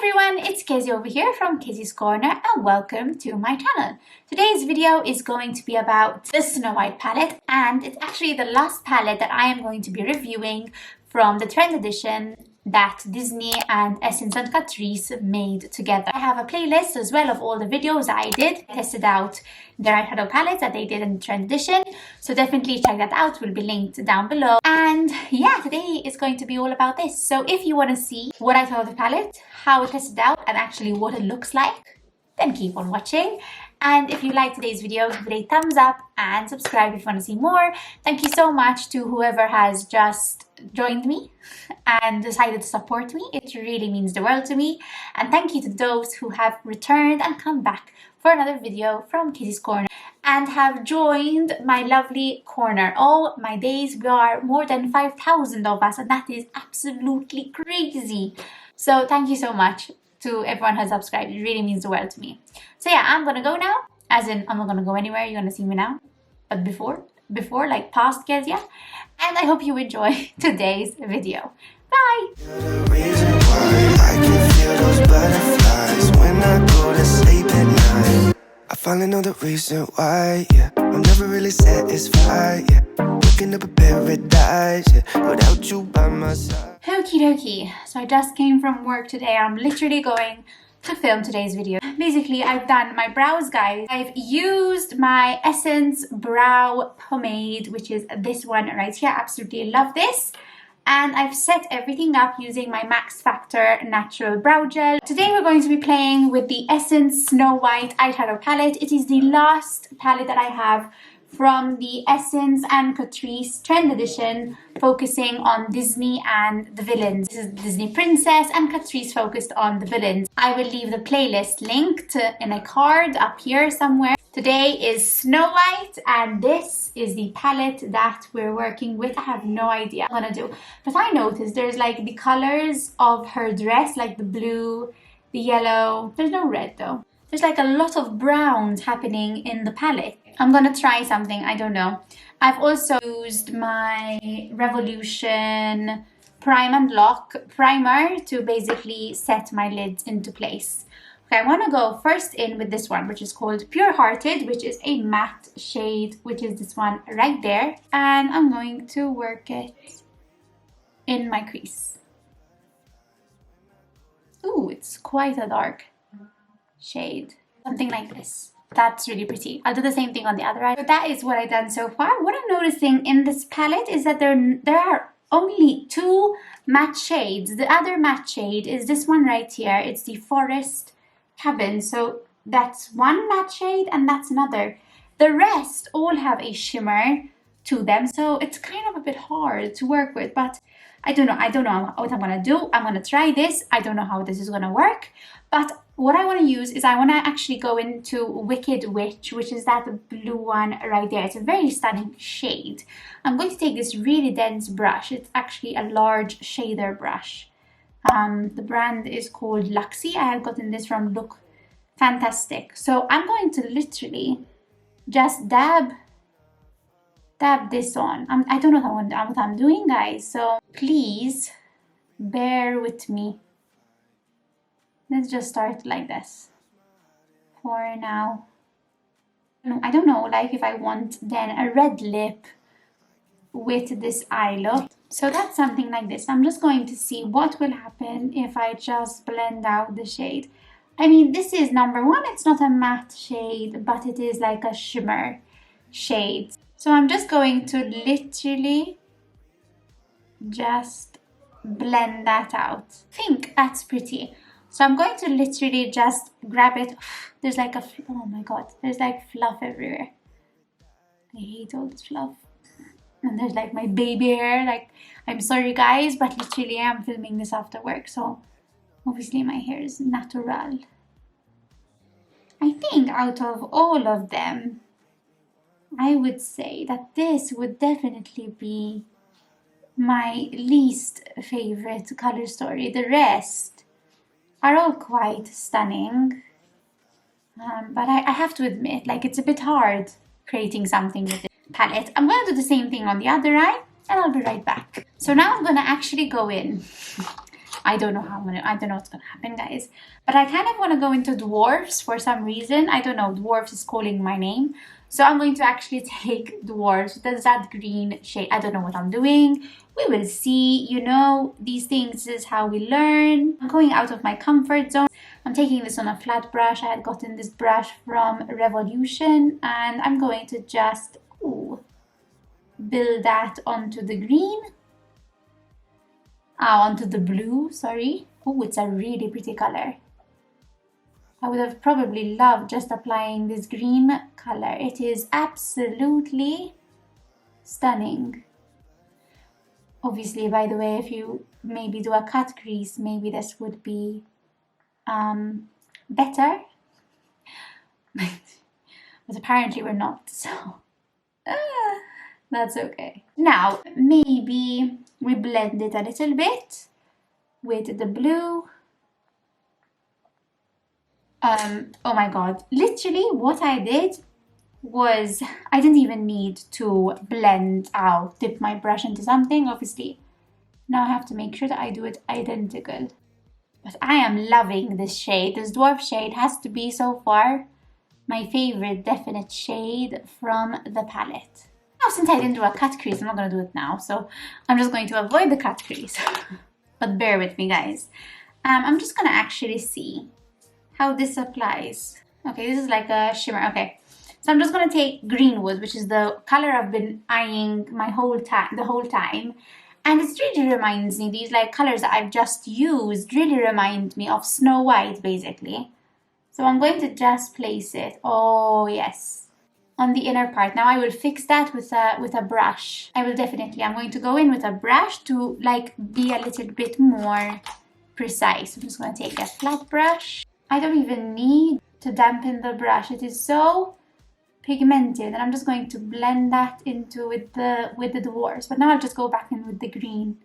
everyone, it's Kezzie over here from KezziesCorner and welcome to my channel. Today's video is going to be about the Snow White palette, and it's actually the last palette that I am going to be reviewing from the Trend Edition that Disney and Essence and Catrice made together. I have a playlist as well of all the videos I did. I tested out their eyeshadow palettes that they did in the Trend Edition, so definitely check that out. Will be linked down below. And yeah, today is going to be all about this. So if you want to see what I thought of the palette, how it tested out, and actually what it looks like, then keep on watching. And if you like today's video, give it a thumbs up and subscribe if you want to see more. Thank you so much to whoever has just joined me and decided to support me. It really means the world to me. And thank you to those who have returned and come back for another video from KezziesCorner and have joined my lovely corner. Oh my days, we are more than 5,000 of us, and that is absolutely crazy. So thank you so much to everyone who has subscribed. It really means the world to me. So yeah, I'm gonna go now, as in I'm not gonna go anywhere, you're gonna see me now, but before like past Kezia, and I hope you enjoy today's video. Bye! I finally know the reason why, yeah. I'm never really satisfied, yeah. Waking up a paradise, yeah, without you by my side. Okie dokie, so I just came from work today. I'm literally going to film today's video. Basically, I've done my brows, guys. I've used my Essence brow pomade, which is this one right here. Absolutely love this. And I've set everything up using my Max Factor Natural Brow Gel. Today we're going to be playing with the Essence Snow White eyeshadow palette. It is the last palette that I have from the Essence and Catrice Trend Edition, focusing on Disney and the villains. This is Disney Princess and Catrice focused on the villains. I will leave the playlist linked in a card up here somewhere. Today is Snow White, and this is the palette that we're working with. I have no idea what I'm gonna do, but I noticed there's like the colors of her dress, like the blue, the yellow. There's no red though. There's like a lot of browns happening in the palette. I'm gonna try something, I don't know. I've also used my Revolution Prime and Lock primer to basically set my lids into place. Okay, I wanna go first in with this one, which is called Pure Hearted, which is a matte shade, which is this one right there. And I'm going to work it in my crease. Ooh, it's quite a dark shade. Something like this. That's really pretty. I'll do the same thing on the other eye. So that is what I've done so far. What I'm noticing in this palette is that there are only two matte shades. The other matte shade is this one right here. It's the Forest Cabin. So that's one matte shade and that's another. The rest all have a shimmer to them. So it's kind of a bit hard to work with, but I don't know what I'm gonna do. I'm gonna try this. I don't know how this is gonna work, but what I want to use is I want to actually go into Wicked Witch, which is that blue one right there. It's a very stunning shade. I'm going to take this really dense brush. It's actually a large shader brush. The brand is called Luxie. I have gotten this from Look Fantastic. So I'm going to literally just dab this on. I don't know what I'm doing, guys. So please bear with me. Let's just start like this for now. I don't know, like if I want then a red lip with this eye look. So that's something like this. I'm just going to see what will happen if I just blend out the shade. I mean, this is number one. It's not a matte shade, but it is like a shimmer shade. So I'm just going to literally just blend that out. I think that's pretty. So I'm going to literally just grab it. There's like oh my god, there's like fluff everywhere. I hate all this fluff. And there's like my baby hair. Like, I'm sorry guys, but literally I'm filming this after work. So obviously my hair is natural. I think out of all of them, I would say that this would definitely be my least favorite color story. The rest are all quite stunning, but I have to admit, like, it's a bit hard creating something with this palette. I'm going to do the same thing on the other eye and I'll be right back. So now I'm going to actually go in I don't know I don't know what's gonna happen, guys. But I kind of want to go into dwarfs for some reason. I don't know, dwarfs is calling my name. So I'm going to actually take dwarfs. There's that green shade. I don't know what I'm doing. We will see, you know, these things is how we learn. I'm going out of my comfort zone. I'm taking this on a flat brush. I had gotten this brush from Revolution, and I'm going to just build that onto the green. Onto the blue, sorry. Oh, it's a really pretty color. I would have probably loved just applying this green color. It is absolutely stunning. Obviously, by the way, if you maybe do a cut crease, maybe this would be better. But apparently we're not, so that's okay. Now, maybe we blend it a little bit with the blue. Oh my god, literally what I did was I didn't even need to blend out, dip my brush into something, obviously. Now I have to make sure that I do it identical. But I am loving this shade. This dwarf shade has to be so far my favorite definite shade from the palette. Now, since I didn't do a cut crease, I'm not going to do it now, so I'm just going to avoid the cut crease. But bear with me, guys. I'm just going to actually see how this applies. Okay, this is like a shimmer. Okay, so I'm just going to take Greenwood, which is the color I've been eyeing the whole time. And it really reminds me, these like colors that I've just used really remind me of Snow White, basically. So I'm going to just place it, oh yes, on the inner part. Now I will fix that with a brush. I'm going to go in with a brush to like be a little bit more precise. I'm just going to take a flat brush. I don't even need to dampen the brush. It is so pigmented, and I'm just going to blend that into with the dwarfs. But now I'll just go back in with the green.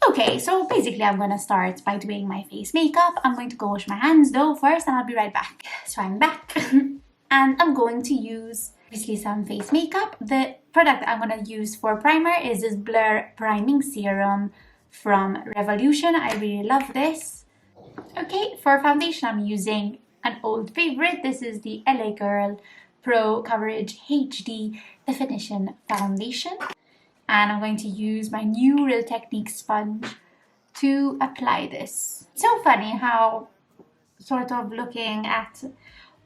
Okay, so basically I'm going to start by doing my face makeup. I'm going to go wash my hands though first, and I'll be right back. So I'm back and I'm going to use obviously some face makeup. The product I'm going to use for primer is this Blur Priming Serum from Revolution. I really love this. Okay, for foundation I'm using an old favorite. This is the LA Girl Pro Coverage HD Definition Foundation. And I'm going to use my new Real Technique sponge to apply this. It's so funny how sort of looking at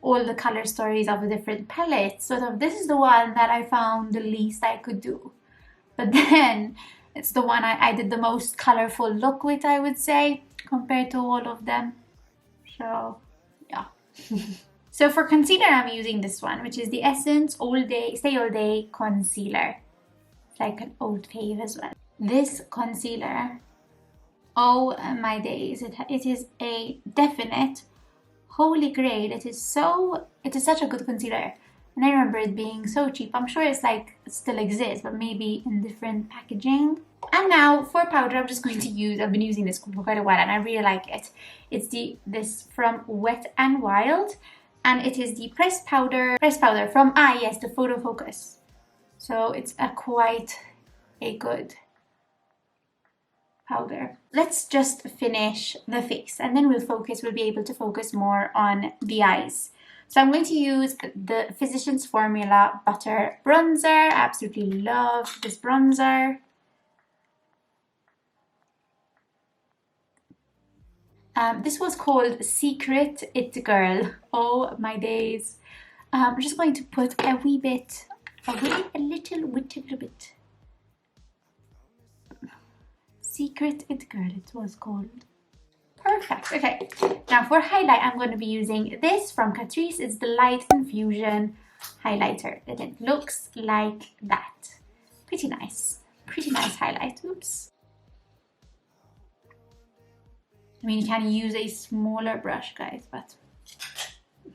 all the color stories of the different palettes, sort of this is the one that I found the least I could do. But then it's the one I did the most colorful look with, I would say, compared to all of them. So, yeah. So for concealer, I'm using this one, which is the Essence Stay All Day Concealer. It's like an old fave as well. This concealer, oh my days, it is a definite holy grail. It is such a good concealer. And I remember it being so cheap. I'm sure it's like, it still exists, but maybe in different packaging. And now for powder, I'm just going to use, I've been using this for quite a while and I really like it. It's this from Wet n Wild. And it is the pressed powder from, yes, the Photo Focus. So it's quite a good powder. Let's just finish the face and then we'll be able to focus more on the eyes. So I'm going to use the Physicians Formula Butter Bronzer. I absolutely love this bronzer. This was called Secret It Girl. Oh my days. I'm just going to put a little bit. Secret It Girl, it was called. Perfect. Okay. Now for highlight, I'm going to be using this from Catrice. It's the Light Infusion highlighter. And it looks like that. Pretty nice. Pretty nice highlight. Oops. I mean, you can use a smaller brush, guys, but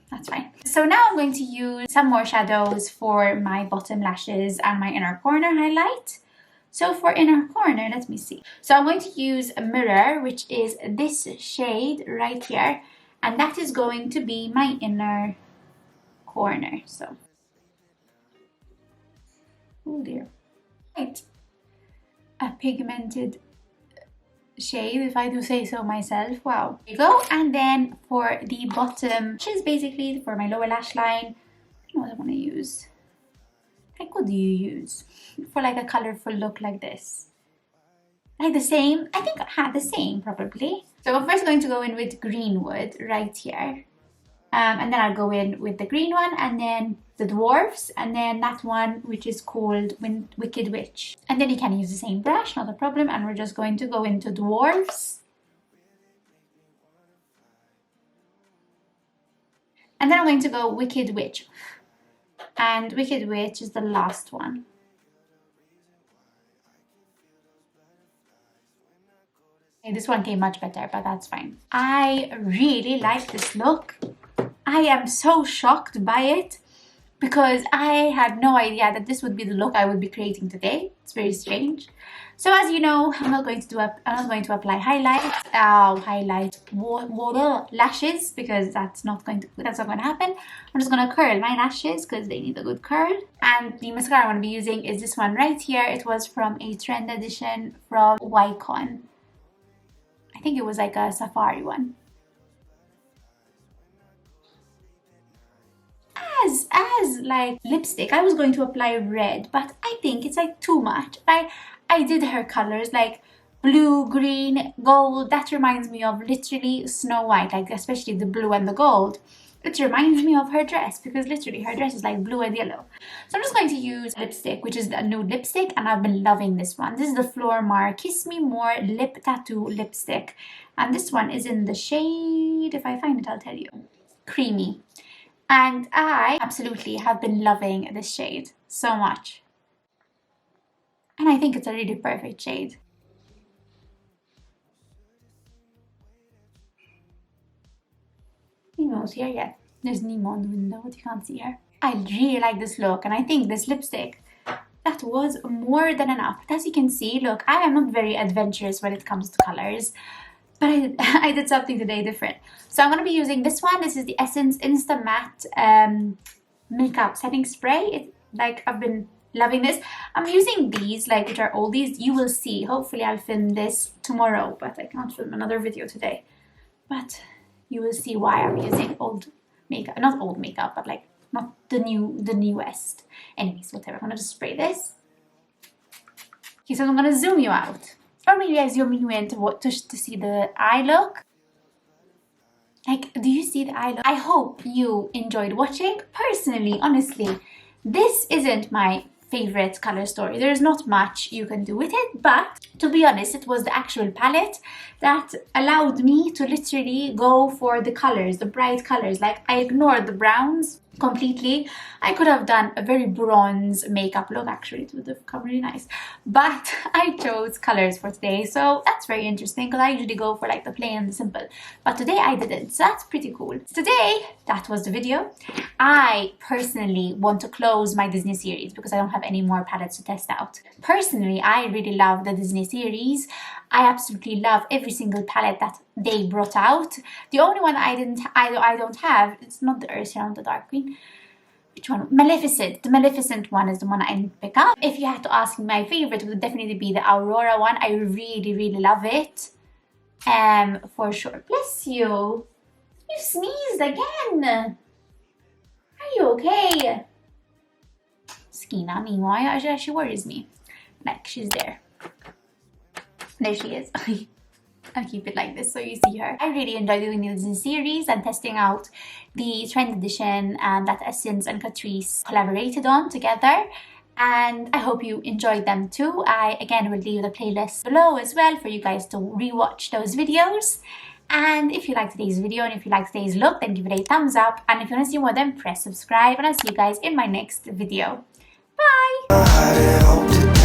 that's fine. So now I'm going to use some more shadows for my bottom lashes and my inner corner highlight. So for inner corner, let me see. So I'm going to use a Mirror, which is this shade right here. And that is going to be my inner corner. So, oh dear. Right. A pigmented shade, if I do say so myself. Wow. There you go. And then for the bottom, which is basically for my lower lash line, I don't know what I want to use. Like, what do you use for like a colorful look like this? Like the same, I think I had the same probably. So I'm first going to go in with Greenwood right here. And then I'll go in with the green one, and then the dwarfs, and then that one which is called Wicked Witch. And then you can use the same brush, not a problem. And we're just going to go into dwarfs. And then I'm going to go Wicked Witch. And Wicked Witch is the last one. Okay, this one came much better, but that's fine. I really like this look. I am so shocked by it because I had no idea that this would be the look I would be creating today. It's very strange. So as you know, I'm not going to apply highlights, water lashes, because that's not going to happen. I'm just going to curl my lashes because they need a good curl. And the mascara I'm going to be using is this one right here. It was from a trend edition from Wycon. I think it was like a safari one. As like lipstick, I was going to apply red, but I think it's like too much. I did her colors like blue, green, gold. That reminds me of literally Snow White, like especially the blue and the gold. It reminds me of her dress because literally her dress is like blue and yellow. So I'm just going to use lipstick, which is a nude lipstick, and I've been loving this one. This is the Flormar Kiss Me More Lip Tattoo Lipstick, and this one is in the shade, if I find it I'll tell you, Creamy. And I absolutely have been loving this shade so much. And I think it's a really perfect shade. Nemo's here yet. There's Nemo on the window, but you can't see her. I really like this look, and I think this lipstick, that was more than enough. But as you can see, look, I am not very adventurous when it comes to colors. But I did something today different. So I'm going to be using this one. This is the Essence Insta Matte Makeup Setting Spray. I've been loving this. I'm using these, like, which are oldies. You will see. Hopefully I'll film this tomorrow, but I can't film another video today. But you will see why I'm using old makeup. Not old makeup, but like not the newest. Anyways, whatever. I'm going to just spray this. Okay, so I'm going to zoom you out. Or maybe I zoom you in to see the eye look. Like, do you see the eye look? I hope you enjoyed watching. Personally, honestly, this isn't my favorite color story. There's not much you can do with it, but to be honest, it was the actual palette that allowed me to literally go for the colors, the bright colors. Like, I ignored the browns completely. I could have done a very bronze makeup look. Actually, it would have come really nice, but I chose colors for today, so that's very interesting because I usually go for like the plain and the simple, but today I didn't, so that's pretty cool. Today, that was the video. I personally want to close my Disney series because I don't have any more palettes to test out. Personally, I really love the Disney series. I absolutely love every single palette that they brought out. The only one I don't have, it's not the Ursula and the Dark Queen. Which one? Maleficent. The Maleficent one is the one I didn't pick up. If you had to ask me, my favorite would definitely be the Aurora one. I really, really love it. For sure. Bless you. You sneezed again. Are you okay? Skina, meanwhile, she worries me. Like, she's there. There she is. I'll keep it like this so you see her. I really enjoy doing the Disney series and testing out the trend edition and that Essence and Catrice collaborated on together. And I hope you enjoyed them too. I again will leave the playlist below as well for you guys to rewatch those videos. And if you liked today's video and if you liked today's look, then give it a thumbs up. And if you want to see more, then press subscribe. And I'll see you guys in my next video. Bye!